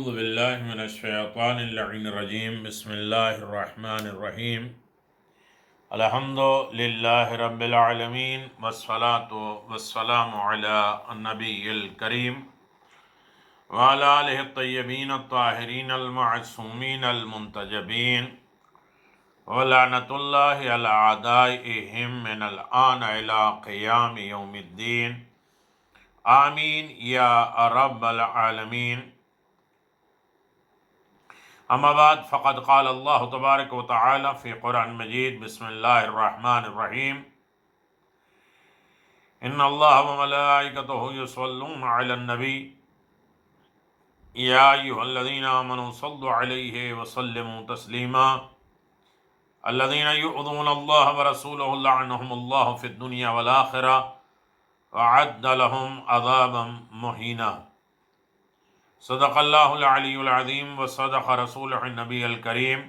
اعوذ باللہ من الشیطان اللعین الرجیم بسم اللہ الرحمن الرحیم الحمد للہ رب العالمین والصلاة والسلام علی النبی الکریم وعلی آلہ الطیبین الطاہرین المعصومین المنتجبین ولعنۃ اللہ علی اعدائہم من الآن الی قیام یوم الدین آمین یا رب العالمین۔ اما بعد فقد قال اللہ تبارک و تعالی فی قرآن مجید بسم اللہ الرحمن الرحیم ان اللہ و ملائکتہ یصلون علی النبی یا ایھا الذین آمنوا صلوا علیہ وسلموا تسلیما الذین یؤذون اللہ ورسولہ لعنہم اللہ فی الدنیا والآخرہ وأعد لهم عذابا مہینا۔ صدق اللہ العلی العظیم وصدق رسولہ النبی الکریم۔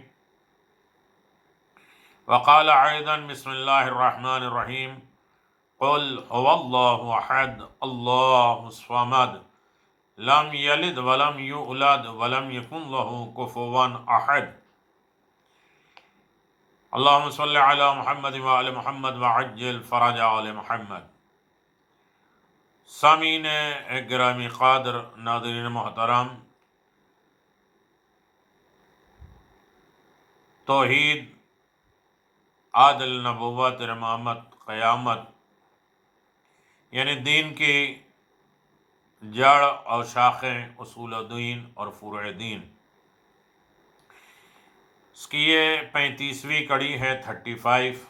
وقال ایضا بسم اللہ الرحمن الرحیم قل هو اللہ احد اللہ الصمد لم یلد ولم یولد ولم یکن له کفوا احد۔ اللہم صل علی محمد وآل محمد وعجل فرج آل محمد۔ سامعین گرامی قادر، ناظرین محترم، توحید، عادل، نبوت، امامت، قیامت، یعنی دین کی جڑ اور شاخیں، اصول دین اور فروع دین، اس کی یہ 35ویں کڑی ہے 35،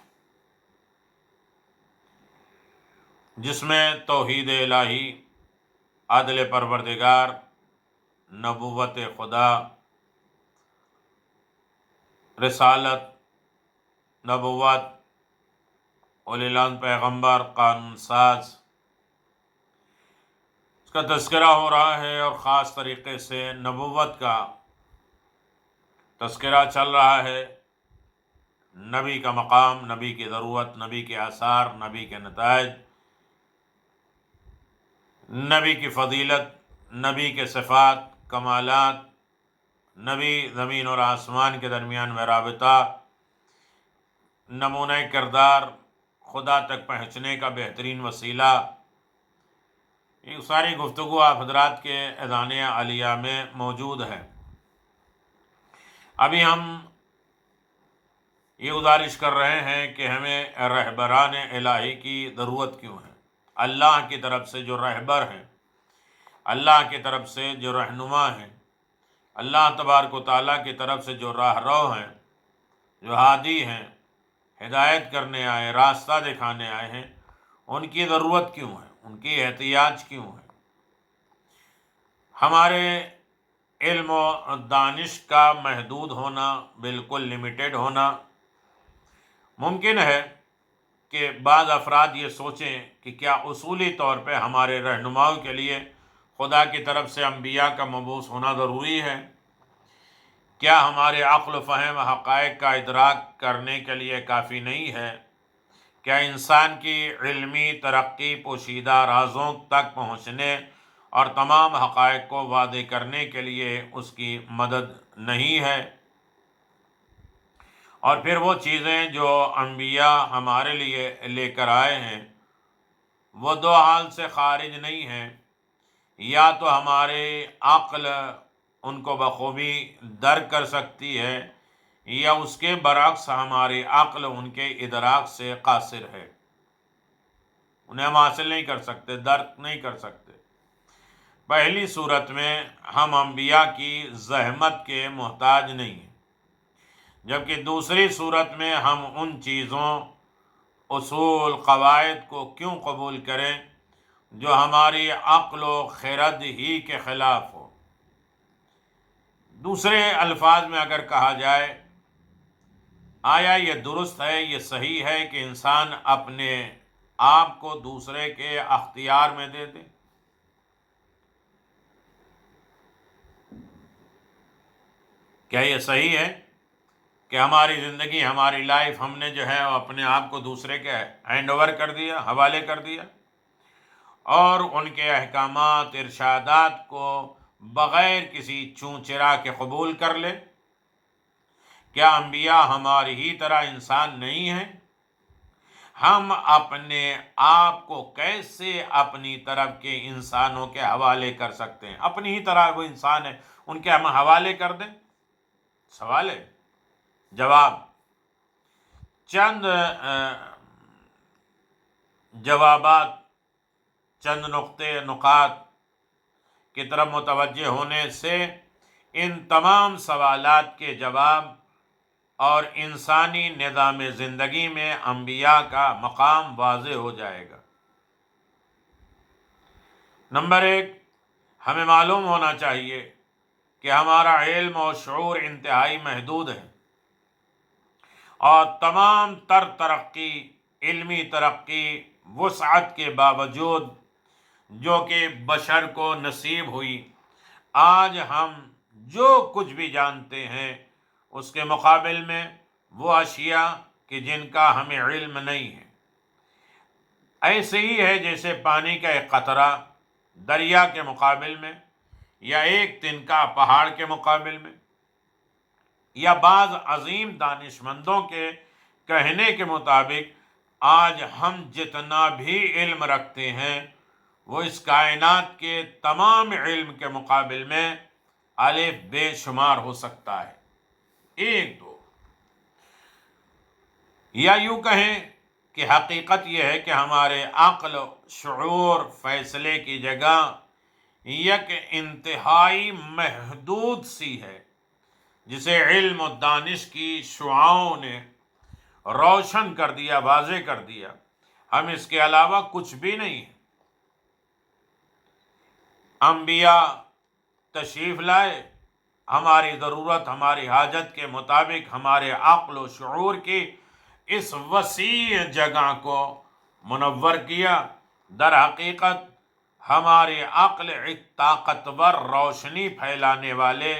جس میں توحید الہی، عدل پروردگار، نبوت خدا، رسالت، نبوت، اولی العزم پیغمبر، قانون ساز، اس کا تذکرہ ہو رہا ہے، اور خاص طریقے سے نبوت کا تذکرہ چل رہا ہے۔ نبی کا مقام، نبی کی ضرورت، نبی کے آثار، نبی کے نتائج، نبی کی فضیلت، نبی کے صفات، کمالات، نبی زمین اور آسمان کے درمیان میں رابطہ، نمونہ کردار، خدا تک پہنچنے کا بہترین وسیلہ، یہ ساری گفتگو آپ حضرات کے اذانیہ عالیہ میں موجود ہے۔ ابھی ہم یہ گزارش کر رہے ہیں کہ ہمیں رہبران الہی کی ضرورت کیوں ہے۔ اللہ کی طرف سے جو رہبر ہیں، اللہ کی طرف سے جو رہنما ہیں، اللہ تبارک و تعالیٰ کی طرف سے جو راہ رو ہیں، جو ہادی ہیں، ہدایت کرنے آئے، راستہ دکھانے آئے ہیں، ان کی ضرورت کیوں ہے، ان کی احتیاج کیوں ہے۔ ہمارے علم و دانش کا محدود ہونا، بالکل لمیٹڈ ہونا، ممکن ہے کہ بعض افراد یہ سوچیں کہ کیا اصولی طور پہ ہمارے رہنماؤں کے لیے خدا کی طرف سے انبیاء کا مبعوث ہونا ضروری ہے؟ کیا ہمارے عقل و فہم حقائق کا ادراک کرنے کے لیے کافی نہیں ہے؟ کیا انسان کی علمی ترقی پوشیدہ رازوں تک پہنچنے اور تمام حقائق کو واضح کرنے کے لیے اس کی مدد نہیں ہے؟ اور پھر وہ چیزیں جو انبیاء ہمارے لیے لے کر آئے ہیں، وہ دو حال سے خارج نہیں ہیں، یا تو ہمارے عقل ان کو بخوبی درک کر سکتی ہے، یا اس کے برعکس ہماری عقل ان کے ادراک سے قاصر ہے، انہیں ہم حاصل نہیں کر سکتے، درک نہیں کر سکتے۔ پہلی صورت میں ہم انبیاء کی زحمت کے محتاج نہیں ہیں، جبکہ دوسری صورت میں ہم ان چیزوں، اصول، قواعد کو کیوں قبول کریں جو ہماری عقل و خرد ہی کے خلاف ہو۔ دوسرے الفاظ میں اگر کہا جائے، آیا یہ درست ہے، یہ صحیح ہے کہ انسان اپنے آپ کو دوسرے کے اختیار میں دے دے؟ کیا یہ صحیح ہے کہ ہماری زندگی، ہماری لائف ہم نے جو ہے وہ اپنے آپ کو دوسرے کے ہینڈ اوور کر دیا، حوالے کر دیا، اور ان کے احکامات، ارشادات کو بغیر کسی چون چرا کے قبول کر لے؟ کیا انبیاء ہماری ہی طرح انسان نہیں ہیں؟ ہم اپنے آپ کو کیسے اپنی طرف کے انسانوں کے حوالے کر سکتے ہیں؟ اپنی ہی طرح وہ انسان ہے، ان کے ہم حوالے کر دیں؟ سوال ہے۔ جواب: چند جوابات، چند نقاط کی طرف متوجہ ہونے سے ان تمام سوالات کے جواب اور انسانی نظام زندگی میں انبیاء کا مقام واضح ہو جائے گا۔ نمبر 1، ہمیں معلوم ہونا چاہیے کہ ہمارا علم اور شعور انتہائی محدود ہے، اور تمام تر ترقی، علمی ترقی، وسعت کے باوجود جو کہ بشر کو نصیب ہوئی، آج ہم جو کچھ بھی جانتے ہیں اس کے مقابل میں وہ اشیاء کہ جن کا ہمیں علم نہیں ہے، ایسے ہی ہے جیسے پانی کا ایک قطرہ دریا کے مقابل میں، یا ایک تنکا پہاڑ کے مقابل میں، یا بعض عظیم دانشمندوں کے کہنے کے مطابق آج ہم جتنا بھی علم رکھتے ہیں وہ اس کائنات کے تمام علم کے مقابل میں الف بے شمار ہو سکتا ہے، ایک دو، یا یوں کہیں کہ حقیقت یہ ہے کہ ہمارے عقل و شعور فیصلے کی جگہ یک انتہائی محدود سی ہے جسے علم و دانش کی شعاعوں نے روشن کر دیا، واضح کر دیا۔ ہم اس کے علاوہ کچھ بھی نہیں ہیں۔ انبیاء تشریف لائے، ہماری ضرورت، ہماری حاجت کے مطابق ہمارے عقل و شعور کی اس وسیع جگہ کو منور کیا۔ در حقیقت ہمارے عقل ایک طاقتور روشنی پھیلانے والے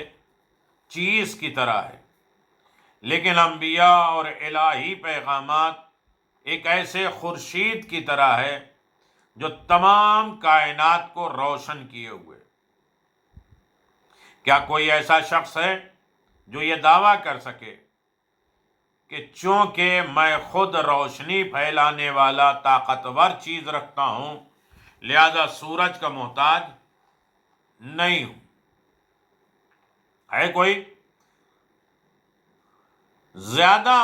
چیز کی طرح ہے، لیکن انبیاء اور الہی پیغامات ایک ایسے خورشید کی طرح ہے جو تمام کائنات کو روشن کیے ہوئے۔ کیا کوئی ایسا شخص ہے جو یہ دعویٰ کر سکے کہ چونکہ میں خود روشنی پھیلانے والا طاقتور چیز رکھتا ہوں لہذا سورج کا محتاج نہیں ہوں؟ ہے کوئی؟ زیادہ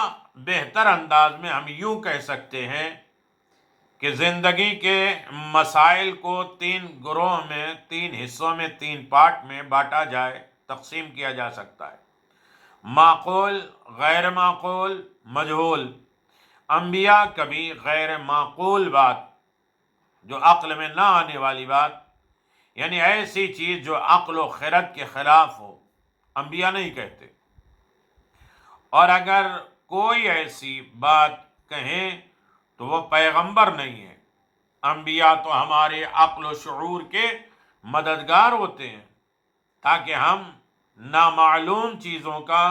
بہتر انداز میں ہم یوں کہہ سکتے ہیں کہ زندگی کے مسائل کو 3 گروہ میں، 3 حصوں میں، 3 پارٹ میں بانٹا جائے، تقسیم کیا جا سکتا ہے: معقول، غیر معقول، مجہول۔ انبیاء کبھی غیر معقول بات، جو عقل میں نہ آنے والی بات، یعنی ایسی چیز جو عقل و خرد کے خلاف ہو، انبیاء نہیں کہتے، اور اگر کوئی ایسی بات کہیں تو وہ پیغمبر نہیں ہے۔ انبیاء تو ہمارے عقل و شعور کے مددگار ہوتے ہیں تاکہ ہم نامعلوم چیزوں کا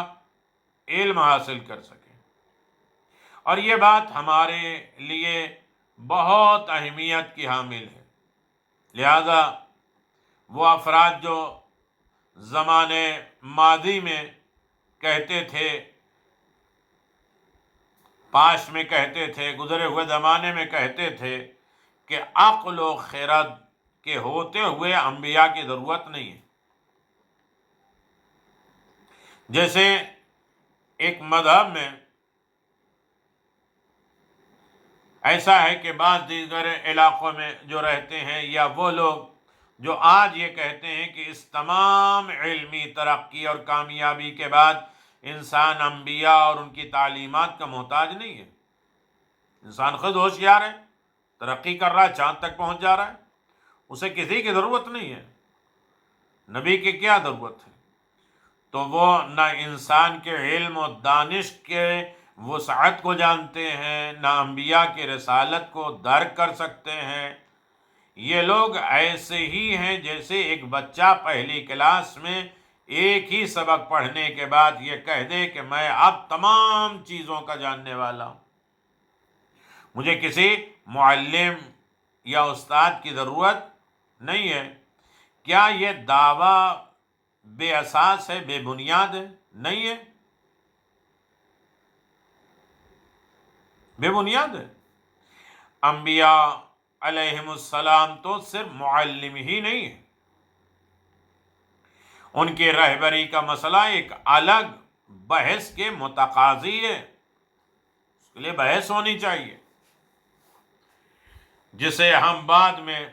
علم حاصل کر سکیں، اور یہ بات ہمارے لیے بہت اہمیت کی حامل ہے۔ لہذا وہ افراد جو زمانے ماضی میں کہتے تھے، پاس میں کہتے تھے، گزرے ہوئے زمانے میں کہتے تھے کہ عقل و خرد کے ہوتے ہوئے انبیاء کی ضرورت نہیں ہے، جیسے ایک مذہب میں ایسا ہے کہ بعض دیگر علاقوں میں جو رہتے ہیں، یا وہ لوگ جو آج یہ کہتے ہیں کہ اس تمام علمی ترقی اور کامیابی کے بعد انسان انبیاء اور ان کی تعلیمات کا محتاج نہیں ہے، انسان خود ہوشیار ہے، ترقی کر رہا ہے، چاند تک پہنچ جا رہا ہے، اسے کسی کی ضرورت نہیں ہے، نبی کی کیا ضرورت ہے؟ تو وہ نہ انسان کے علم و دانش کے وسعت کو جانتے ہیں، نہ انبیاء کی رسالت کو درک کر سکتے ہیں۔ یہ لوگ ایسے ہی ہیں جیسے ایک بچہ پہلی کلاس میں ایک ہی سبق پڑھنے کے بعد یہ کہہ دے کہ میں اب تمام چیزوں کا جاننے والا ہوں، مجھے کسی معلم یا استاد کی ضرورت نہیں ہے۔ کیا یہ دعویٰ بے اساس ہے، بے بنیاد ہے؟ نہیں ہے، بے بنیاد ہے۔ انبیاء علیہم السلام تو صرف معلم ہی نہیں ہے، ان کی رہبری کا مسئلہ ایک الگ بحث کے متقاضی ہے، اس کے لیے بحث ہونی چاہیے، جسے ہم بعد میں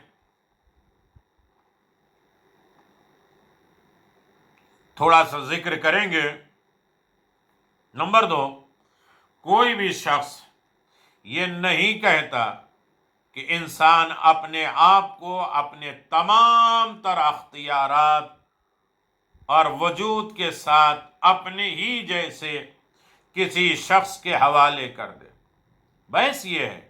تھوڑا سا ذکر کریں گے۔ نمبر 2، کوئی بھی شخص یہ نہیں کہتا کہ انسان اپنے آپ کو اپنے تمام تر اختیارات اور وجود کے ساتھ اپنے ہی جیسے کسی شخص کے حوالے کر دے۔ بحث یہ ہے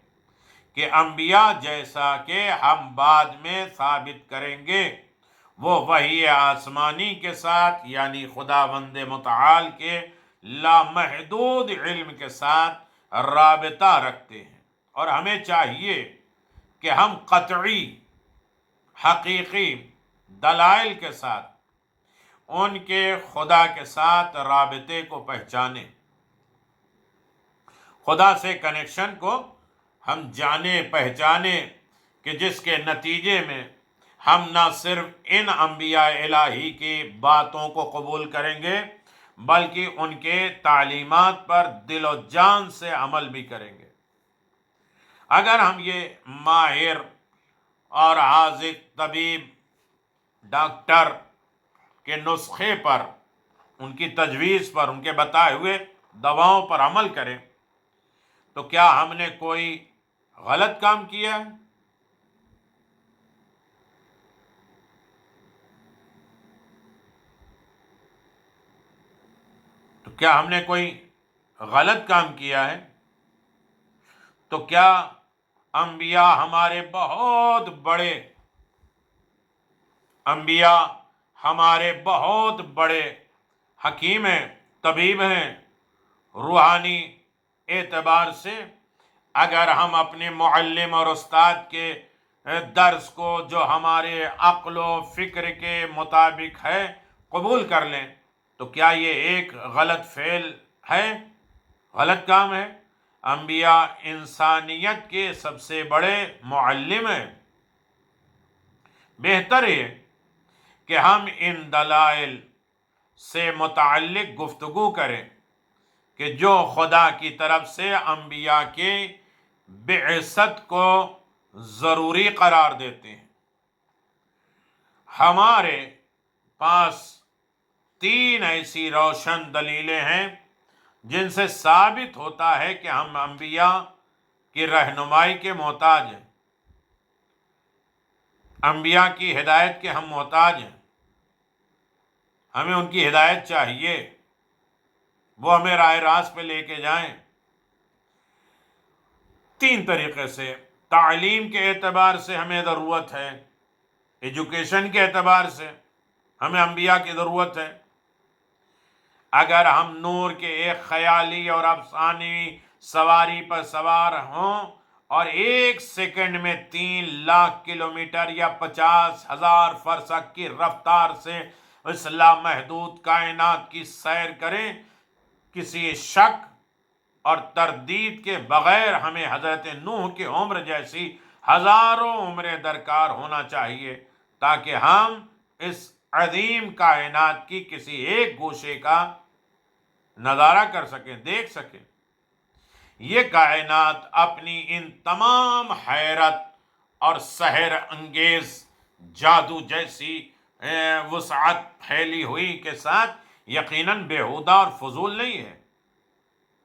کہ انبیاء، جیسا کہ ہم بعد میں ثابت کریں گے، وہ وحی آسمانی کے ساتھ یعنی خداوند متعال کے لامحدود علم کے ساتھ رابطہ رکھتے ہیں، اور ہمیں چاہیے کہ ہم قطعی حقیقی دلائل کے ساتھ ان کے خدا کے ساتھ رابطے کو پہچانیں، خدا سے کنیکشن کو ہم جانیں پہچانیں، کہ جس کے نتیجے میں ہم نہ صرف ان انبیاء الہی کی باتوں کو قبول کریں گے بلکہ ان کے تعلیمات پر دل و جان سے عمل بھی کریں گے۔ اگر ہم یہ ماہر اور حاذق طبیب ڈاکٹر کے نسخے پر، ان کی تجویز پر، ان کے بتائے ہوئے دواؤں پر عمل کریں تو کیا ہم نے کوئی غلط کام کیا ہے؟ تو کیا ہم نے کوئی غلط کام کیا ہے؟ تو کیا انبیاء ہمارے بہت بڑے انبیاء ہمارے بہت بڑے حکیم ہیں، طبیب ہیں، روحانی اعتبار سے؟ اگر ہم اپنے معلم اور استاد کے درس کو جو ہمارے عقل و فکر کے مطابق ہے قبول کر لیں تو کیا یہ ایک غلط فعل ہے، غلط کام ہے؟ انبیاء انسانیت کے سب سے بڑے معلم ہیں۔ بہتر ہے کہ ہم ان دلائل سے متعلق گفتگو کریں کہ جو خدا کی طرف سے انبیاء کے بعثت کو ضروری قرار دیتے ہیں۔ ہمارے پاس 3 ایسی روشن دلیلیں ہیں جن سے ثابت ہوتا ہے کہ ہم انبیاء کی رہنمائی کے محتاج ہیں، انبیاء کی ہدایت کے ہم محتاج ہیں، ہمیں ان کی ہدایت چاہیے، وہ ہمیں راہ راست پہ لے کے جائیں۔ 3 طریقے سے، تعلیم کے اعتبار سے ہمیں ضرورت ہے، ایجوکیشن کے اعتبار سے ہمیں انبیاء کی ضرورت ہے۔ اگر ہم نور کے ایک خیالی اور افسانوی سواری پر سوار ہوں اور 1 سیکنڈ میں 3 لاکھ کلومیٹر یا 50,000 فرسخ کی رفتار سے اس لامحدود کائنات کی سیر کریں، کسی شک اور تردید کے بغیر ہمیں حضرت نوح کی عمر جیسی ہزاروں عمریں درکار ہونا چاہیے تاکہ ہم اس عظیم کائنات کی کسی ایک گوشے کا نظارہ کر سکیں، دیکھ سکیں۔ یہ کائنات اپنی ان تمام حیرت اور سحر انگیز جادو جیسی وسعت پھیلی ہوئی کے ساتھ یقیناً بیہودہ اور فضول نہیں ہے،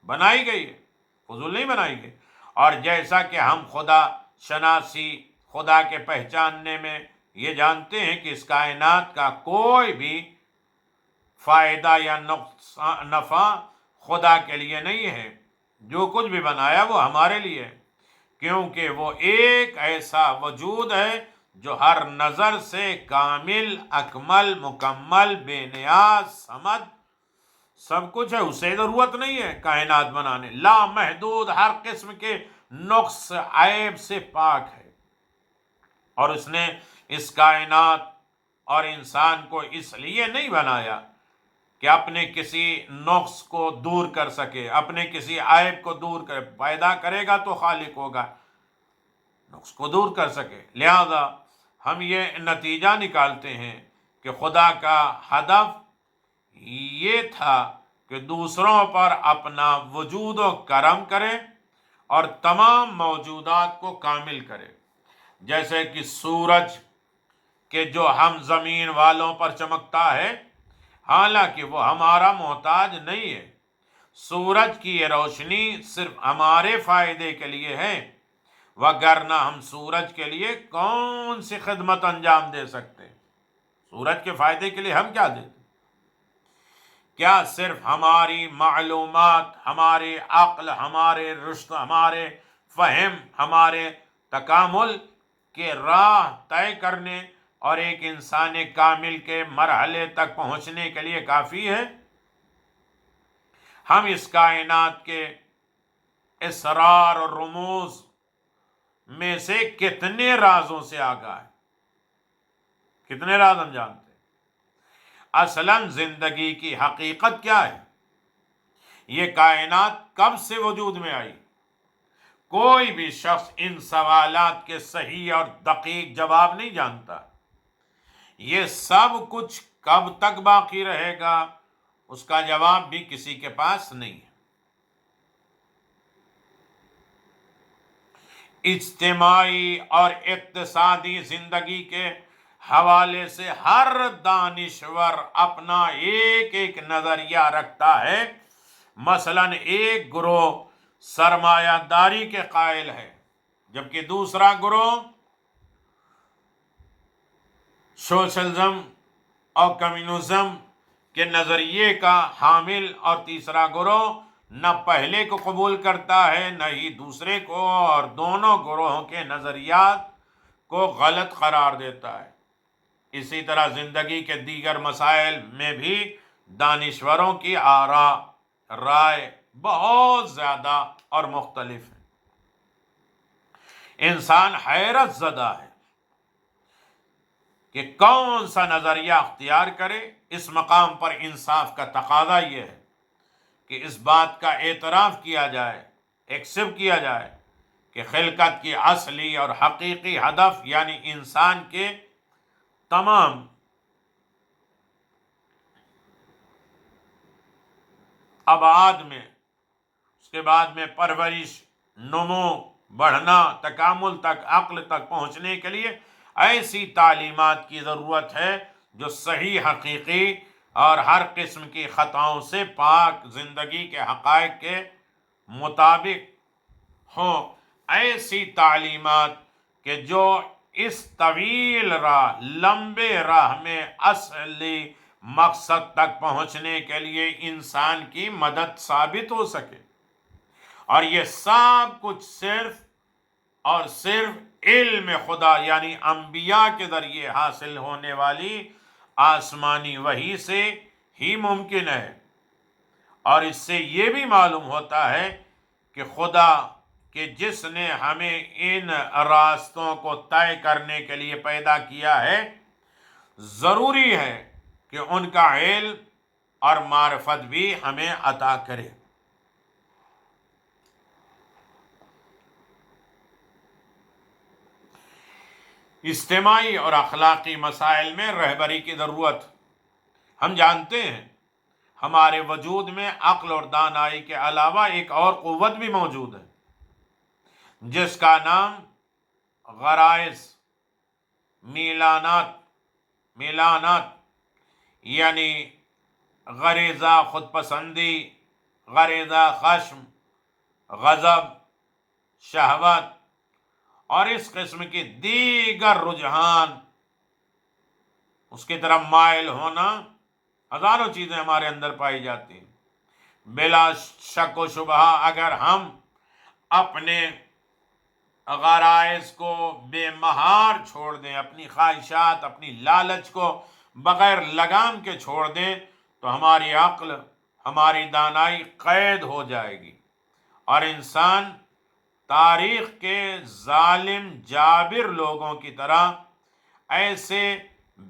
بنائی گئی ہے، فضول نہیں بنائی گئی۔ اور جیسا کہ ہم خدا شناسی، خدا کے پہچاننے میں یہ جانتے ہیں کہ اس کائنات کا کوئی بھی فائدہ یا نفع خدا کے لیے نہیں ہے، جو کچھ بھی بنایا وہ ہمارے لیے ہے، کیونکہ وہ ایک ایسا وجود ہے جو ہر نظر سے کامل، اکمل، مکمل، بے نیاز، صمد سب کچھ ہے، اسے ضرورت نہیں ہے کائنات بنانے، لامحدود، ہر قسم کے نقص عیب سے پاک ہے، اور اس نے اس کائنات اور انسان کو اس لیے نہیں بنایا کہ اپنے کسی نقص کو دور کر سکے، اپنے کسی عیب کو دور کر، پیدا کرے گا تو خالق ہوگا، نقص کو دور کر سکے۔ لہذا ہم یہ نتیجہ نکالتے ہیں کہ خدا کا ہدف یہ تھا کہ دوسروں پر اپنا وجود و کرم کرے اور تمام موجودات کو کامل کرے، جیسے کہ سورج کہ جو ہم زمین والوں پر چمکتا ہے، حالانکہ وہ ہمارا محتاج نہیں ہے، سورج کی یہ روشنی صرف ہمارے فائدے کے لیے ہے، وگرنہ ہم سورج کے لیے کون سی خدمت انجام دے سکتے ہیں؟ سورج کے فائدے کے لیے ہم کیا دیتے؟ کیا صرف ہماری معلومات، ہمارے عقل، ہمارے رشد، ہمارے فہم، ہمارے تکامل کے راہ طے کرنے اور ایک انسان کامل کے مرحلے تک پہنچنے کے لیے کافی ہے؟ ہم اس کائنات کے اسرار اور رموز میں سے کتنے رازوں سے آگاہ ہیں؟ کتنے راز ہم جانتے ہیں؟ اصلاً زندگی کی حقیقت کیا ہے؟ یہ کائنات کب سے وجود میں آئی؟ کوئی بھی شخص ان سوالات کے صحیح اور دقیق جواب نہیں جانتا۔ یہ سب کچھ کب تک باقی رہے گا، اس کا جواب بھی کسی کے پاس نہیں ہے۔ اجتماعی اور اقتصادی زندگی کے حوالے سے ہر دانشور اپنا ایک ایک نظریہ رکھتا ہے۔ مثلاً ایک گروہ سرمایہ داری کے قائل ہے، جبکہ دوسرا گروہ سوشلزم اور کمیونزم کے نظریے کا حامل، اور تیسرا گروہ نہ پہلے کو قبول کرتا ہے نہ ہی دوسرے کو، اور دونوں گروہوں کے نظریات کو غلط قرار دیتا ہے۔ اسی طرح زندگی کے دیگر مسائل میں بھی دانشوروں کی آراء، رائے بہت زیادہ اور مختلف ہے۔ انسان حیرت زدہ ہے کہ کون سا نظریہ اختیار کرے۔ اس مقام پر انصاف کا تقاضا یہ ہے کہ اس بات کا اعتراف کیا جائے، ایکسپٹ کیا جائے کہ خلقت کی اصلی اور حقیقی ہدف، یعنی انسان کے تمام ابعاد میں، اس کے بعد میں پرورش، نمو، بڑھنا، تکامل تک، عقل تک پہنچنے کے لیے ایسی تعلیمات کی ضرورت ہے جو صحیح، حقیقی اور ہر قسم کی خطاؤں سے پاک زندگی کے حقائق کے مطابق ہوں۔ ایسی تعلیمات کہ جو اس طویل راہ، لمبے راہ میں اصلی مقصد تک پہنچنے کے لیے انسان کی مدد ثابت ہو سکے، اور یہ سب کچھ صرف اور صرف علم خدا یعنی انبیاء کے ذریعے حاصل ہونے والی آسمانی وحی سے ہی ممکن ہے۔ اور اس سے یہ بھی معلوم ہوتا ہے کہ خدا کہ جس نے ہمیں ان راستوں کو طے کرنے کے لیے پیدا کیا ہے، ضروری ہے کہ ان کا علم اور معرفت بھی ہمیں عطا کرے۔ اجتماعی اور اخلاقی مسائل میں رہبری کی ضرورت۔ ہم جانتے ہیں ہمارے وجود میں عقل اور دانائی کے علاوہ ایک اور قوت بھی موجود ہے، جس کا نام غرائز، میلانات یعنی غریزہ خود پسندی، غریزہ خشم، غضب، شہوت اور اس قسم کی دیگر رجحان، اس کی طرف مائل ہونا، ہزاروں چیزیں ہمارے اندر پائی جاتی ہیں۔ بلا شک و شبہ اگر ہم اپنے غرائز کو بے مہار چھوڑ دیں، اپنی خواہشات، اپنی لالچ کو بغیر لگام کے چھوڑ دیں، تو ہماری عقل، ہماری دانائی قید ہو جائے گی، اور انسان تاریخ کے ظالم جابر لوگوں کی طرح ایسے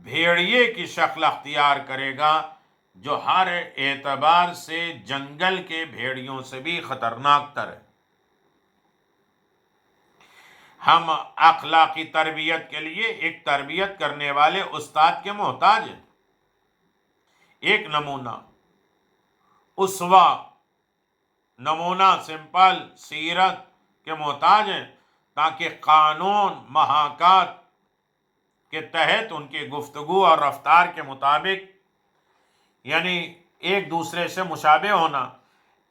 بھیڑیے کی شکل اختیار کرے گا جو ہر اعتبار سے جنگل کے بھیڑیوں سے بھی خطرناک تر ہے۔ ہم اخلاقی تربیت کے لیے ایک تربیت کرنے والے استاد کے محتاج ہیں، ایک نمونہ، اسوہ، نمونہ سمپل سیرت کے محتاج ہیں، تاکہ قانون محاکات کے تحت ان کی گفتگو اور رفتار کے مطابق، یعنی ایک دوسرے سے مشابہ ہونا،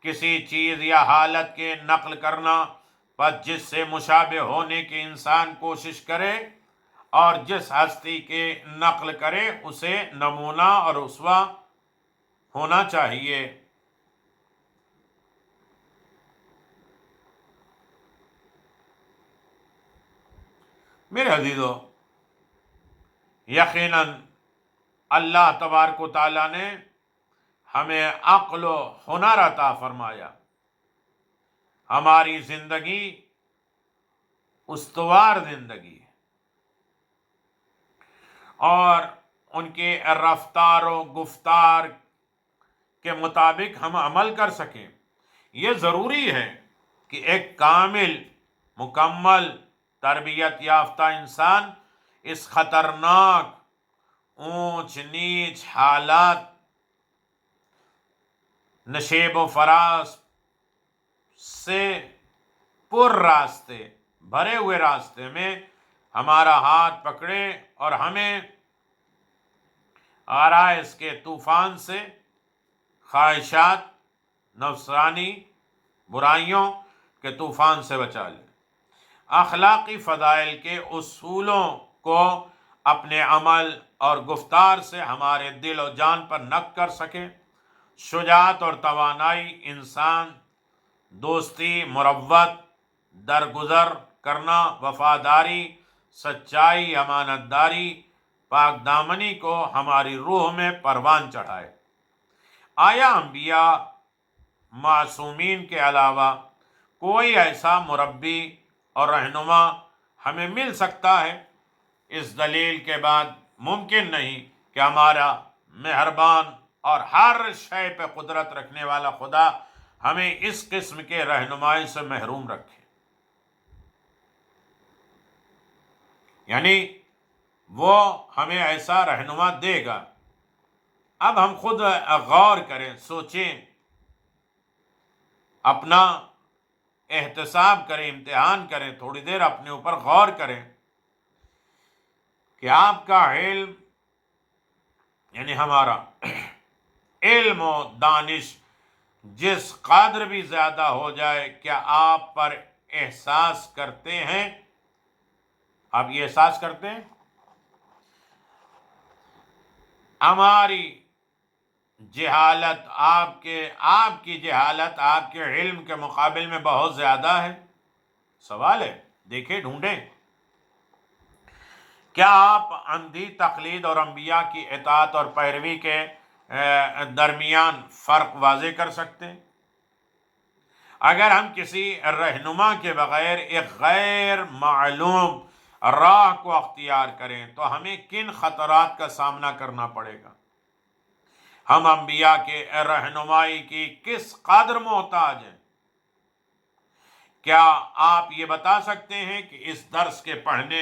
کسی چیز یا حالت کے نقل کرنا، بس جس سے مشابہ ہونے کی انسان کوشش کرے اور جس ہستی کے نقل کرے اسے نمونہ اور اسوہ ہونا چاہیے۔ میرے عزیزو، یقیناً اللہ تبارک و تعالیٰ نے ہمیں عقل و ہنر عطا فرمایا، ہماری زندگی استوار زندگی ہے، اور ان کے رفتار و گفتار کے مطابق ہم عمل کر سکیں۔ یہ ضروری ہے کہ ایک کامل، مکمل، تربیت یافتہ انسان اس خطرناک اونچ نیچ حالات، نشیب و فراز سے پر راستے، بھرے ہوئے راستے میں ہمارا ہاتھ پکڑے اور ہمیں آرائش کے طوفان سے، خواہشات، نفسانی برائیوں کے طوفان سے بچا لے، اخلاقی فضائل کے اصولوں کو اپنے عمل اور گفتار سے ہمارے دل و جان پر نقش کر سکے، شجاعت اور توانائی، انسان دوستی، مروت، درگزر کرنا، وفاداری، سچائی، امانت داری، پاک دامنی کو ہماری روح میں پروان چڑھائے۔ آیا انبیاء معصومین کے علاوہ کوئی ایسا مربی اور رہنما ہمیں مل سکتا ہے؟ اس دلیل کے بعد ممکن نہیں کہ ہمارا مہربان اور ہر شے پہ قدرت رکھنے والا خدا ہمیں اس قسم کے رہنمائی سے محروم رکھے، یعنی وہ ہمیں ایسا رہنما دے گا۔ اب ہم خود غور کریں، سوچیں، اپنا احتساب کریں، امتحان کریں، تھوڑی دیر اپنے اوپر غور کریں کہ آپ کا علم، یعنی ہمارا علم و دانش جس قدر بھی زیادہ ہو جائے، کیا آپ پر احساس کرتے ہیں؟ آپ یہ احساس کرتے ہیں ہماری جہالت آپ کی جہالت آپ کے علم کے مقابل میں بہت زیادہ ہے؟ سوال ہے، دیکھیں، ڈھونڈیں۔ کیا آپ اندھی تقلید اور انبیاء کی اطاعت اور پیروی کے درمیان فرق واضح کر سکتے ہیں؟ اگر ہم کسی رہنما کے بغیر ایک غیر معلوم راہ کو اختیار کریں تو ہمیں کن خطرات کا سامنا کرنا پڑے گا؟ ہم انبیاء کے رہنمائی کی کس قدر محتاج ہیں؟ کیا آپ یہ بتا سکتے ہیں کہ اس درس کے پڑھنے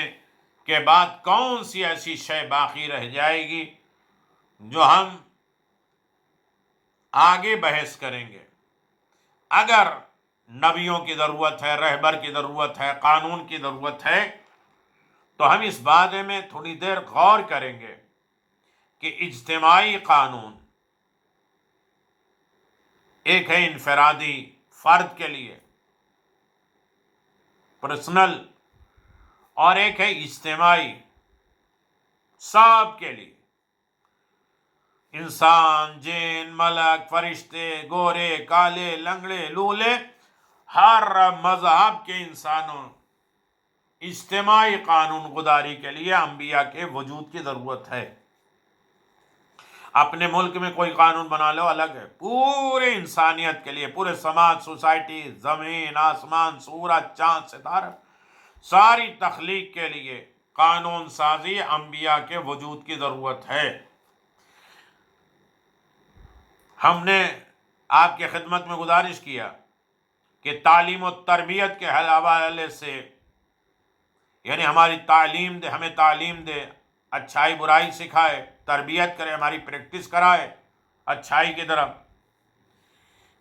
کے بعد کون سی ایسی شے باقی رہ جائے گی جو ہم آگے بحث کریں گے؟ اگر نبیوں کی ضرورت ہے، رہبر کی ضرورت ہے، قانون کی ضرورت ہے، تو ہم اس بارے میں تھوڑی دیر غور کریں گے کہ اجتماعی قانون ایک ہے انفرادی، فرد کے لیے پرسنل، اور ایک ہے اجتماعی، سب کے لیے، انسان، جن، ملک، فرشتے، گورے، کالے، لنگڑے، لولے، ہر مذہب کے انسانوں، اجتماعی قانون گزاری کے لیے انبیاء کے وجود کی ضرورت ہے۔ اپنے ملک میں کوئی قانون بنا لو الگ ہے، پورے انسانیت کے لیے، پورے سماج، سوسائٹی، زمین، آسمان، سورج، چاند، ستارہ، ساری تخلیق کے لیے قانون سازی انبیاء کے وجود کی ضرورت ہے۔ ہم نے آپ کی خدمت میں گزارش کیا کہ تعلیم و تربیت کے حوالے سے، یعنی ہماری تعلیم دے، ہمیں تعلیم دے، اچھائی برائی سکھائے، تربیت کرے، ہماری پریکٹس کرائے اچھائی کی طرف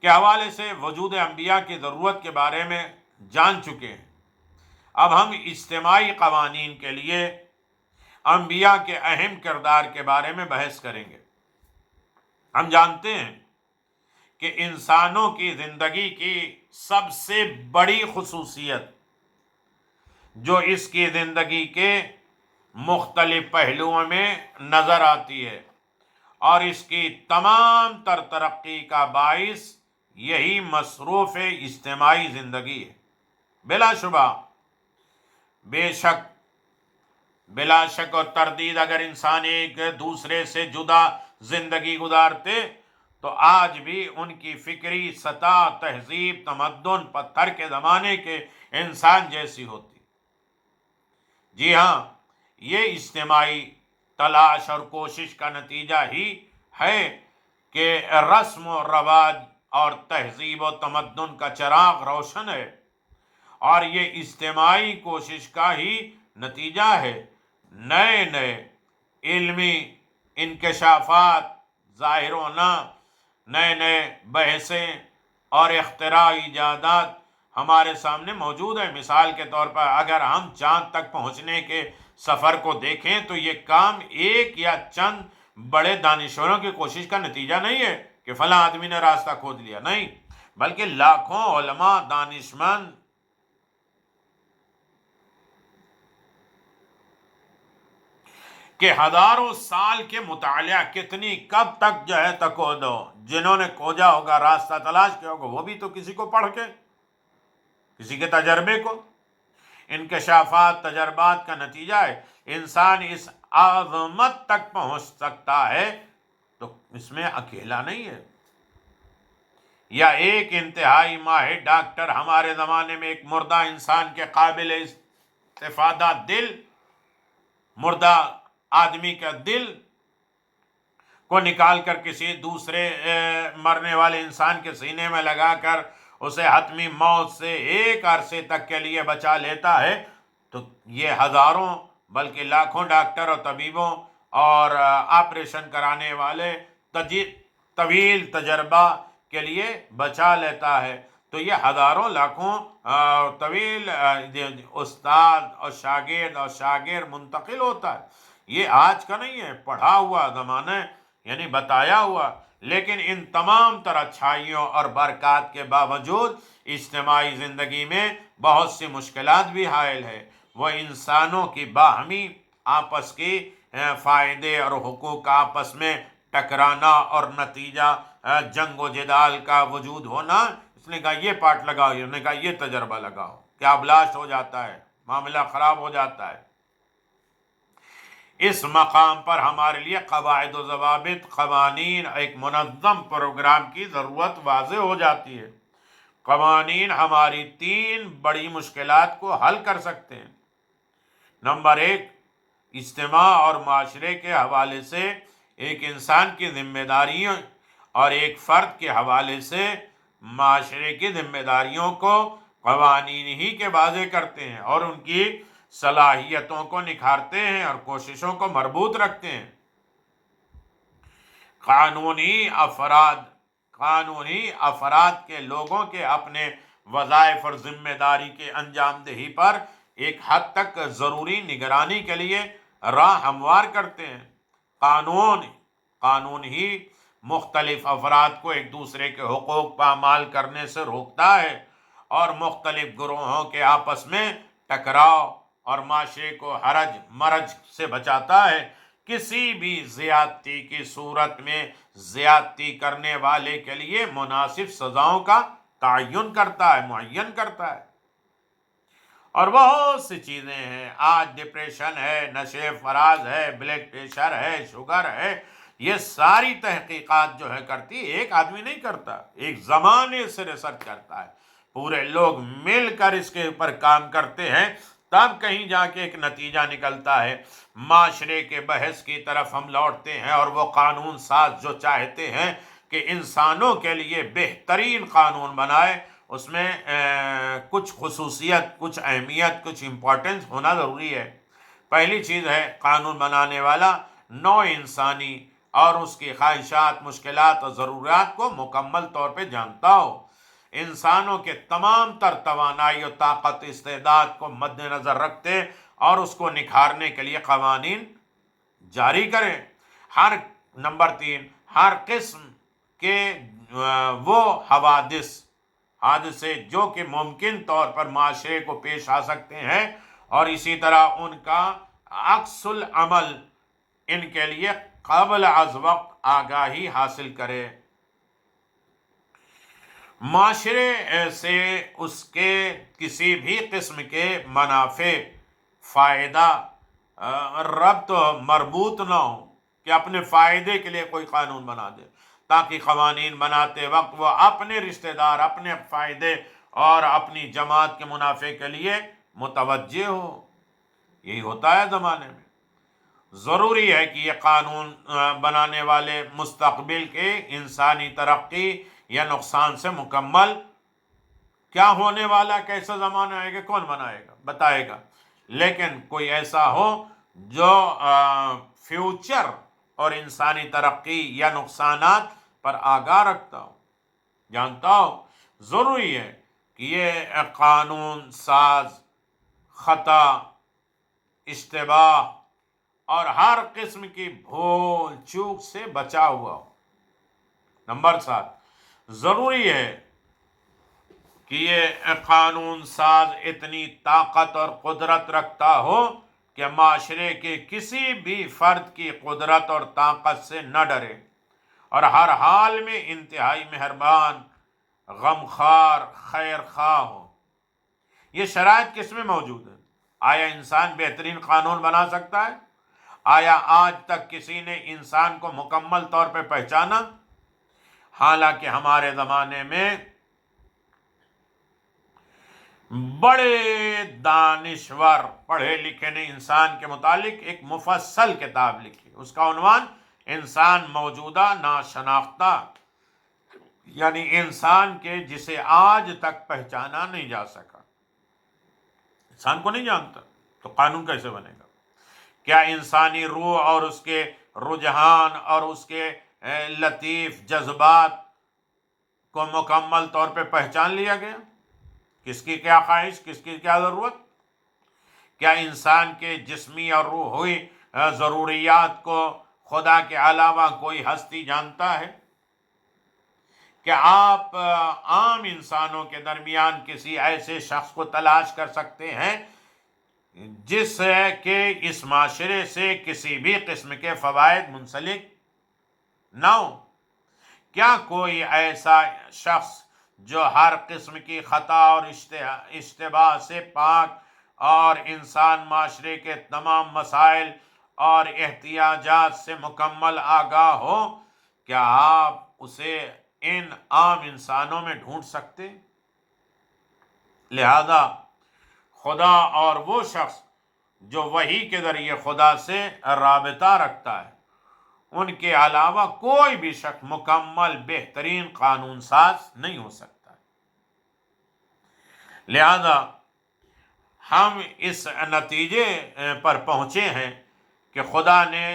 کے حوالے سے وجود انبیاء کی ضرورت کے بارے میں جان چکے ہیں۔ اب ہم اجتماعی قوانین کے لیے انبیاء کے اہم کردار کے بارے میں بحث کریں گے۔ ہم جانتے ہیں کہ انسانوں کی زندگی کی سب سے بڑی خصوصیت جو اس کی زندگی کے مختلف پہلوؤں میں نظر آتی ہے اور اس کی تمام تر ترقی کا باعث یہی مصروف اجتماعی زندگی ہے۔ بلا شبہ، بلا شک اور تردید اگر انسان ایک دوسرے سے جدا زندگی گزارتے تو آج بھی ان کی فکری سطح، تہذیب، تمدن پتھر کے زمانے کے انسان جیسی ہوتی۔ جی ہاں، یہ اجتماعی تلاش اور کوشش کا نتیجہ ہی ہے کہ رسم و رواج اور تہذیب و تمدن کا چراغ روشن ہے، اور یہ اجتماعی کوشش کا ہی نتیجہ ہے نئے نئے علمی انکشافات ظاہر ہونا، نئے نئے بحثیں اور اختراعی ایجادات ہمارے سامنے موجود ہے۔ مثال کے طور پر اگر ہم چاند تک پہنچنے کے سفر کو دیکھیں تو یہ کام ایک یا چند بڑے دانشوروں کی کوشش کا نتیجہ نہیں ہے کہ فلاں آدمی نے راستہ کھود لیا، نہیں، بلکہ لاکھوں علماء، دانشمند کہ ہزاروں سال کے مطالعہ، کتنی کب تک جو ہے تکودو، جنہوں نے کھوجا ہوگا، راستہ تلاش کیا ہوگا، وہ بھی تو کسی کو پڑھ کے، کسی کے تجربے کو، انکشافات، تجربات کا نتیجہ ہے۔ انسان اس عظمت تک پہنچ سکتا ہے تو اس میں اکیلا نہیں ہے۔ یا ایک انتہائی ماہر ڈاکٹر ہمارے زمانے میں ایک مردہ انسان کے قابل استفادہ دل، مردہ آدمی کا دل کو نکال کر کسی دوسرے مرنے والے انسان کے سینے میں لگا کر اسے حتمی موت سے ایک عرصے تک کے لیے بچا لیتا ہے، تو یہ ہزاروں بلکہ لاکھوں ڈاکٹر اور طبیبوں اور آپریشن کرانے والے طویل تجربہ کے لیے بچا لیتا ہے۔ تو یہ ہزاروں لاکھوں طویل استاد اور شاگرد منتقل ہوتا ہے۔ یہ آج کا نہیں ہے، پڑھا ہوا زمانہ ہے، یعنی بتایا ہوا۔ لیکن ان تمام تر اچھائیوں اور برکات کے باوجود اجتماعی زندگی میں بہت سی مشکلات بھی حائل ہے۔ وہ انسانوں کی باہمی آپس کی فائدے اور حقوق کا آپس میں ٹکرانا اور نتیجہ جنگ و جدال کا وجود ہونا۔ اس نے کہا یہ پارٹ لگاؤ، اس نے کہا یہ تجربہ لگاؤ، کیا بلاسٹ ہو جاتا ہے، معاملہ خراب ہو جاتا ہے۔ اس مقام پر ہمارے لیے قواعد و ضوابط، قوانین، ایک منظم پروگرام کی ضرورت واضح ہو جاتی ہے۔ قوانین ہماری 3 بڑی مشکلات کو حل کر سکتے ہیں۔ نمبر 1، اجتماع اور معاشرے کے حوالے سے ایک انسان کی ذمہ داریوں اور ایک فرد کے حوالے سے معاشرے کی ذمہ داریوں کو قوانین ہی کے واضح کرتے ہیں اور ان کی صلاحیتوں کو نکھارتے ہیں اور کوششوں کو مربوط رکھتے ہیں۔ قانونی افراد کے لوگوں کے اپنے وظائف اور ذمہ داری کے انجام دہی پر ایک حد تک ضروری نگرانی کے لیے راہ ہموار کرتے ہیں۔ قانون ہی مختلف افراد کو ایک دوسرے کے حقوق پامال کرنے سے روکتا ہے اور مختلف گروہوں کے آپس میں ٹکراؤ اور معاشرے کو حرج مرج سے بچاتا ہے۔ کسی بھی زیادتی کی صورت میں زیادتی کرنے والے کے لیے مناسب سزاؤں کا معین کرتا ہے۔ اور بہت سی چیزیں ہیں، آج ڈپریشن ہے، نشے فراز ہے، بلڈ پریشر ہے، شوگر ہے، یہ ساری تحقیقات جو ہے کرتی ایک آدمی نہیں کرتا، ایک زمانے سے ریسرچ کرتا ہے، پورے لوگ مل کر اس کے اوپر کام کرتے ہیں تب کہیں جا کے ایک نتیجہ نکلتا ہے، معاشرے کے بحث کی طرف ہم لوٹتے ہیں، اور وہ قانون ساز جو چاہتے ہیں کہ انسانوں کے لیے بہترین قانون بنائے، اس میں کچھ خصوصیت، کچھ اہمیت، کچھ امپورٹنس ہونا ضروری ہے۔ پہلی چیز ہے، قانون بنانے والا نوع انسانی اور اس کی خواہشات، مشکلات اور ضروریات کو مکمل طور پہ جانتا ہو، انسانوں کے تمام تر توانائی اور طاقت، استعداد کو مد نظر رکھتے اور اس کو نکھارنے کے لیے قوانین جاری کرے۔ نمبر 3، ہر قسم کے وہ حادثے جو کہ ممکن طور پر معاشرے کو پیش آ سکتے ہیں، اور اسی طرح ان کا عکس العمل ان کے لیے قبل از وقت آگاہی حاصل کرے۔ معاشرے سے اس کے کسی بھی قسم کے منافع، فائدہ، ربط مربوط نہ ہو کہ اپنے فائدے کے لیے کوئی قانون بنا دے، تاکہ قوانین بناتے وقت وہ اپنے رشتہ دار، اپنے فائدے اور اپنی جماعت کے منافع کے لیے متوجہ ہو۔ یہی ہوتا ہے زمانے میں۔ ضروری ہے کہ یہ قانون بنانے والے مستقبل کے انسانی ترقی یا نقصان سے مکمل، کیا ہونے والا، کیسا زمانہ آئے گا، کون بنائے گا، بتائے گا، لیکن کوئی ایسا ہو جو فیوچر اور انسانی ترقی یا نقصانات پر آگاہ رکھتا ہو، جانتا ہو۔ ضروری ہے کہ یہ قانون ساز خطا، اشتباہ اور ہر قسم کی بھول چوک سے بچا ہوا ہو۔ نمبر 7، ضروری ہے کہ یہ قانون ساز اتنی طاقت اور قدرت رکھتا ہو کہ معاشرے کے کسی بھی فرد کی قدرت اور طاقت سے نہ ڈرے، اور ہر حال میں انتہائی مہربان، غمخوار، خیر خواہ ہو۔ یہ شرائط کس میں موجود ہے؟ آیا انسان بہترین قانون بنا سکتا ہے؟ آیا آج تک کسی نے انسان کو مکمل طور پہ پہچانا؟ حالانکہ ہمارے زمانے میں بڑے دانشور، پڑھے لکھے نے انسان کے متعلق ایک مفصل کتاب لکھی، اس کا عنوان انسان موجودہ ناشناختہ، یعنی انسان کے جسے آج تک پہچانا نہیں جا سکا۔ انسان کو نہیں جانتا تو قانون کیسے بنے گا؟ کیا انسانی روح اور اس کے رجحان اور اس کے لطیف جذبات کو مکمل طور پہ پہچان لیا گیا؟ کس کی کیا خواہش، کس کی کیا ضرورت؟ کیا انسان کے جسمی اور روحی ضروریات کو خدا کے علاوہ کوئی ہستی جانتا ہے؟ کیا آپ عام انسانوں کے درمیان کسی ایسے شخص کو تلاش کر سکتے ہیں جس کے اس معاشرے سے کسی بھی قسم کے فوائد منسلک نہ ہو؟ کیا کوئی ایسا شخص جو ہر قسم کی خطا اور اشتباہ سے پاک اور انسان معاشرے کے تمام مسائل اور احتیاجات سے مکمل آگاہ ہو، کیا آپ اسے ان عام انسانوں میں ڈھونڈ سکتے؟ لہذا خدا اور وہ شخص جو وحی کے ذریعے خدا سے رابطہ رکھتا ہے، ان کے علاوہ کوئی بھی شخص مکمل بہترین قانون ساز نہیں ہو سکتا۔ لہذا ہم اس نتیجے پر پہنچے ہیں کہ خدا نے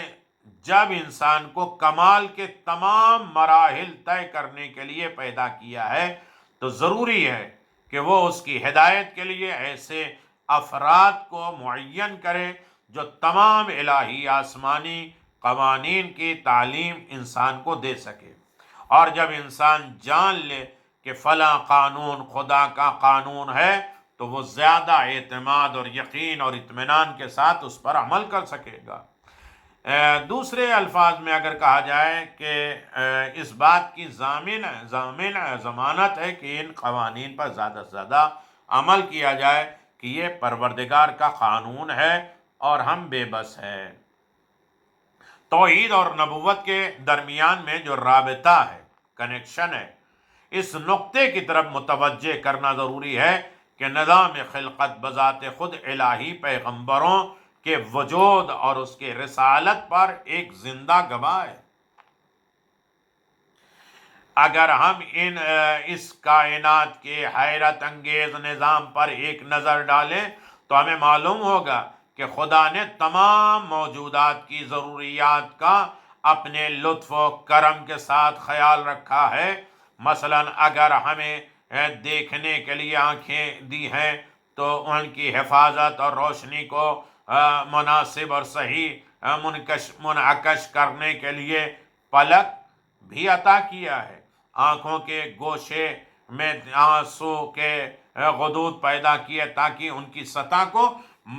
جب انسان کو کمال کے تمام مراحل طے کرنے کے لیے پیدا کیا ہے تو ضروری ہے کہ وہ اس کی ہدایت کے لیے ایسے افراد کو معین کرے جو تمام الہی آسمانی قوانین کی تعلیم انسان کو دے سکے۔ اور جب انسان جان لے کہ فلاں قانون خدا کا قانون ہے تو وہ زیادہ اعتماد اور یقین اور اطمینان کے ساتھ اس پر عمل کر سکے گا۔ دوسرے الفاظ میں اگر کہا جائے کہ اس بات کی ضمانت ہے کہ ان قوانین پر زیادہ سے زیادہ عمل کیا جائے کہ یہ پروردگار کا قانون ہے اور ہم بے بس ہیں۔ توحید اور نبوت کے درمیان میں جو رابطہ ہے، کنیکشن ہے، اس نقطے کی طرف متوجہ کرنا ضروری ہے کہ نظام خلقت بذات خود الہی پیغمبروں کے وجود اور اس کے رسالت پر ایک زندہ گواہ ہے۔ اگر ہم اس کائنات کے حیرت انگیز نظام پر ایک نظر ڈالیں تو ہمیں معلوم ہوگا کہ خدا نے تمام موجودات کی ضروریات کا اپنے لطف و کرم کے ساتھ خیال رکھا ہے۔ مثلا اگر ہمیں دیکھنے کے لیے آنکھیں دی ہیں تو ان کی حفاظت اور روشنی کو مناسب اور صحیح منعکس کرنے کے لیے پلک بھی عطا کیا ہے۔ آنکھوں کے گوشے میں آنسو کے غدود پیدا کیے تاکہ ان کی سطح کو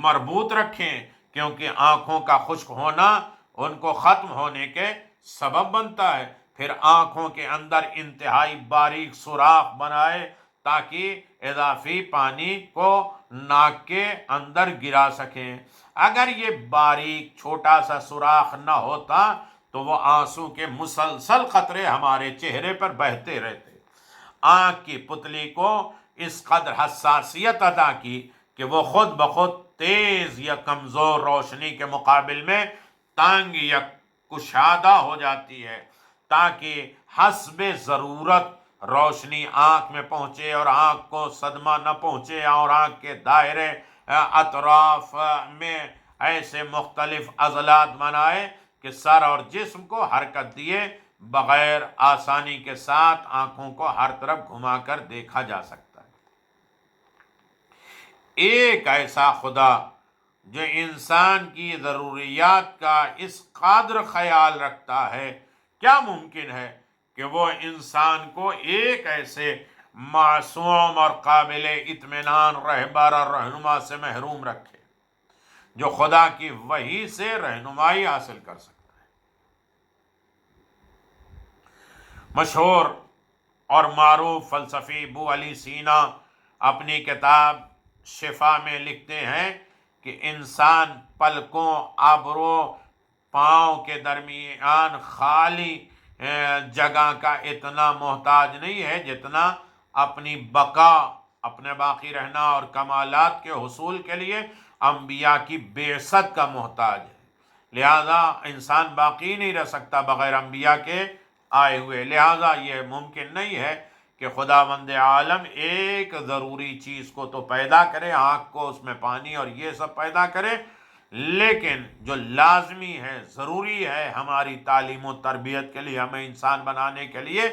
مربوط رکھیں، کیونکہ آنکھوں کا خشک ہونا ان کو ختم ہونے کے سبب بنتا ہے۔ پھر آنکھوں کے اندر انتہائی باریک سوراخ بنائے تاکہ اضافی پانی کو ناک کے اندر گرا سکیں۔ اگر یہ باریک چھوٹا سا سوراخ نہ ہوتا تو وہ آنسو کے مسلسل قطرے ہمارے چہرے پر بہتے رہتے۔ آنکھ کی پتلی کو اس قدر حساسیت عطا کی کہ وہ خود بخود تیز یا کمزور روشنی کے مقابل میں تنگ یا کشادہ ہو جاتی ہے، تاکہ حسب ضرورت روشنی آنکھ میں پہنچے اور آنکھ کو صدمہ نہ پہنچے، اور آنکھ کے دائرے اطراف میں ایسے مختلف عضلات بنائے کہ سر اور جسم کو حرکت دیے بغیر آسانی کے ساتھ آنکھوں کو ہر طرف گھما کر دیکھا جا سکتا ہے۔ ایک ایسا خدا جو انسان کی ضروریات کا اس قدر خیال رکھتا ہے، کیا ممکن ہے کہ وہ انسان کو ایک ایسے معصوم اور قابل اطمینان رہبر اور رہنما سے محروم رکھے جو خدا کی وحی سے رہنمائی حاصل کر سکتا ہے؟ مشہور اور معروف فلسفی ابو علی سینا اپنی کتاب شفا میں لکھتے ہیں کہ انسان پلکوں ابرو پاؤں کے درمیان خالی جگہ کا اتنا محتاج نہیں ہے جتنا اپنی بقا، اپنے باقی رہنا اور کمالات کے حصول کے لیے انبیاء کی بعثت کا محتاج ہے۔ لہذا انسان باقی نہیں رہ سکتا بغیر انبیاء کے آئے ہوئے۔ لہذا یہ ممکن نہیں ہے کہ خداوند عالم ایک ضروری چیز کو تو پیدا کرے، آنکھ کو اس میں پانی اور یہ سب پیدا کرے، لیکن جو لازمی ہے، ضروری ہے ہماری تعلیم و تربیت کے لیے، ہمیں انسان بنانے کے لیے،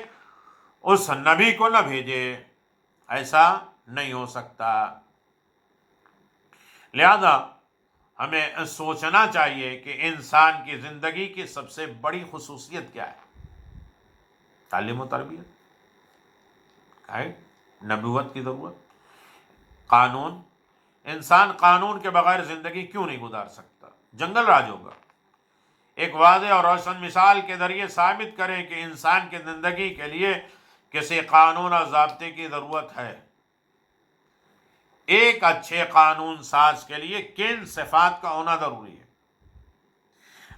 اس نبی کو نہ بھیجے۔ ایسا نہیں ہو سکتا۔ لہذا ہمیں سوچنا چاہیے کہ انسان کی زندگی کی سب سے بڑی خصوصیت کیا ہے؟ تعلیم و تربیت ہے، نبوت کی ضرورت، قانون۔ انسان قانون کے بغیر زندگی کیوں نہیں گزار سکتا؟ جنگل راج ہوگا۔ ایک واضح اور روشن مثال کے ذریعے ثابت کریں کہ انسان کی زندگی کے لیے کسی قانون اور ضابطے کی ضرورت ہے۔ ایک اچھے قانون ساز کے لیے کن صفات کا ہونا ضروری ہے؟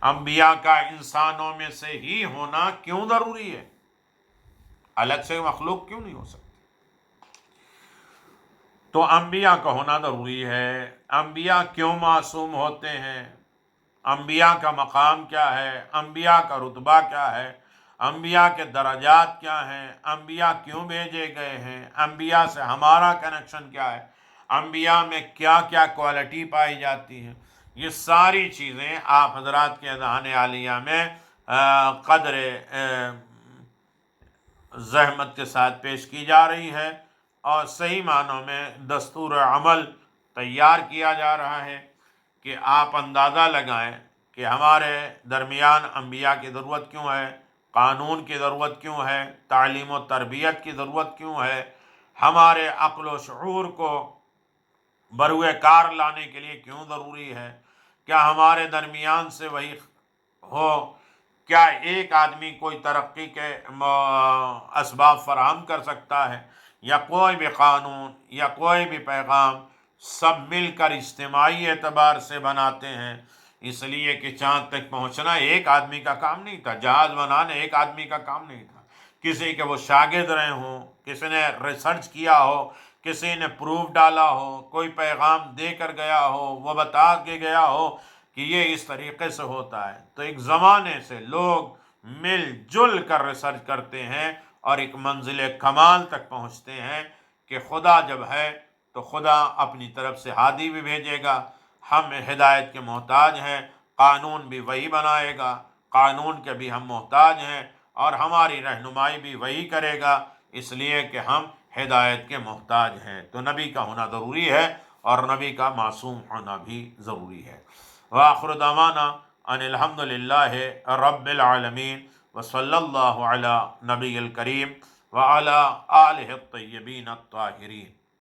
انبیاء کا انسانوں میں سے ہی ہونا کیوں ضروری ہے؟ الگ سے مخلوق کیوں نہیں ہو سکتی؟ تو انبیاء کا ہونا ضروری ہے۔ انبیاء کیوں معصوم ہوتے ہیں؟ انبیاء کا مقام کیا ہے؟ انبیاء کا رتبہ کیا ہے؟ انبیاء کے درجات کیا ہیں؟ انبیاء کیوں بھیجے گئے ہیں؟ انبیاء سے ہمارا کنیکشن کیا ہے؟ انبیاء میں کیا کیا کوالٹی پائی جاتی ہیں؟ یہ ساری چیزیں آپ حضرات کے اذہان عالیہ میں قدر زحمت کے ساتھ پیش کی جا رہی ہے، اور صحیح معنوں میں دستور عمل تیار کیا جا رہا ہے کہ آپ اندازہ لگائیں کہ ہمارے درمیان انبیاء کی ضرورت کیوں ہے، قانون کی ضرورت کیوں ہے، تعلیم و تربیت کی ضرورت کیوں ہے، ہمارے عقل و شعور کو بروئے کار لانے کے لیے کیوں ضروری ہے، کیا ہمارے درمیان سے وہی ہو، کیا ایک آدمی کوئی ترقی کے اسباب فراہم کر سکتا ہے، یا کوئی بھی قانون یا کوئی بھی پیغام سب مل کر اجتماعی اعتبار سے بناتے ہیں؟ اس لیے کہ چاند تک پہنچنا ایک آدمی کا کام نہیں تھا، جہاز بنانا ایک آدمی کا کام نہیں تھا، کسی کے وہ شاگرد رہے ہوں، کسی نے ریسرچ کیا ہو، کسی نے پروف ڈالا ہو، کوئی پیغام دے کر گیا ہو، وہ بتا کے گیا ہو کہ یہ اس طریقے سے ہوتا ہے، تو ایک زمانے سے لوگ مل جل کر ریسرچ کرتے ہیں اور ایک منزل کمال تک پہنچتے ہیں کہ خدا جب ہے تو خدا اپنی طرف سے ہادی بھی بھیجے گا، ہم ہدایت کے محتاج ہیں، قانون بھی وہی بنائے گا، قانون کے بھی ہم محتاج ہیں، اور ہماری رہنمائی بھی وہی کرے گا، اس لیے کہ ہم ہدایت کے محتاج ہیں۔ تو نبی کا ہونا ضروری ہے اور نبی کا معصوم ہونا بھی ضروری ہے۔ وآخر دعوانا ان الحمد للہ رب العالمین وصلی اللہ علی نبی الکریم وعلی آلہ الطیبین الطاہرین۔